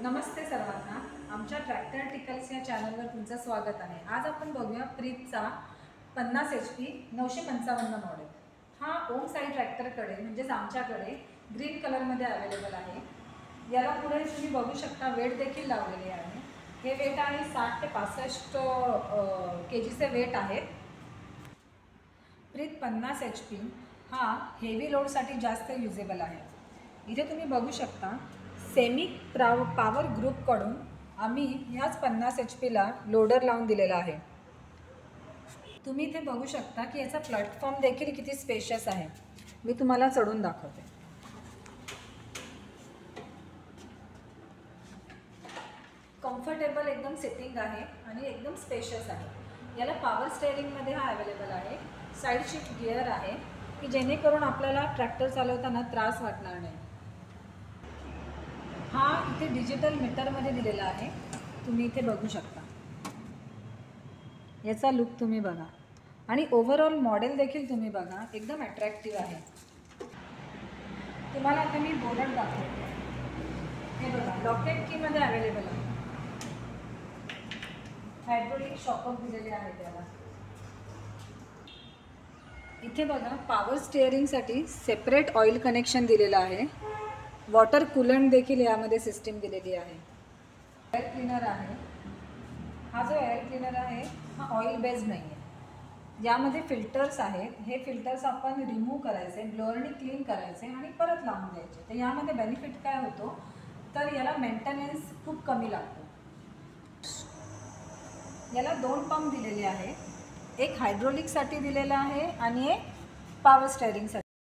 नमस्ते सर्वांना, आमच्या tractor tickles या चॅनलवर तुमचं स्वागत आहे। आज आपण बघूया प्रीतचा 50 HP 955 मॉडेल। हा ओम साई ट्रॅक्टरकडे म्हणजेच आमच्याकडे ग्रीन कलरमध्ये अवेलेबल आहे। याला पुढे तुम्ही बघू शकता वेट देखील लावलेले आहे। हे वेट आहे 60 ते 65 kgचे वेट आहे। प्रीत 50 HP हा हेवी लोडसाठी जास्त युजेबल आहे। इथे तुम्ही बघू शकता सेमी पॉवर ग्रुपकडून आम्ही ह्याच 50 HPला लोडर लावून दिलेला आहे। तुम्ही इथे बघू शकता की याचा प्लॅटफॉर्म देखील किती स्पेशियस आहे। मी तुम्हाला चढून दाखवते। कम्फर्टेबल एकदम सिटिंग आहे आणि एकदम स्पेशियस आहे। याला पॉवर स्टेअरिंगमध्ये हा अवेलेबल आहे। साईड शिफ्ट गिअर आहे की जेणेकरून आपल्याला ट्रॅक्टर चालवताना त्रास वाटणार नाही। हा इथे डिजिटल मीटरमध्ये दिलेला आहे, तुम्ही इथे बघू शकता। याचा लुक तुम्ही बघा आणि ओव्हरऑल मॉडेल देखील तुम्ही बघा, एकदम अट्रॅक्टिव्ह आहे। तुम्हाला आता मी बोर्ड दाखवते। हे बघा लॉकेट कीमध्ये अवेलेबल आहे। हायड्रोलिक शॉकअप दिलेले आहे त्याला। इथे बघा पॉवर स्टेअरिंगसाठी सेपरेट ऑइल कनेक्शन दिलेलं आहे। वॉटर कूलंट देखील यामध्ये सिस्टीम दिलेली आहे। एअर क्लीनर आहे। हा जो एअर क्लीनर आहे हा ऑइल बेस्ड नाही आहे। यामध्ये फिल्टर्स आहेत। हे फिल्टर्स आपण रिमूव्ह करायचे, ब्लोअरने क्लीन करायचे आणि परत लावून द्यायचे। तर यामध्ये बेनिफिट काय होतो तर याला मेंटेनन्स खूप कमी लागतो। याला 2 पंप दिलेले आहेत, एक हायड्रोलिकसाठी दिलेला आहे आणि एक पॉवर स्टेअरिंगसाठी।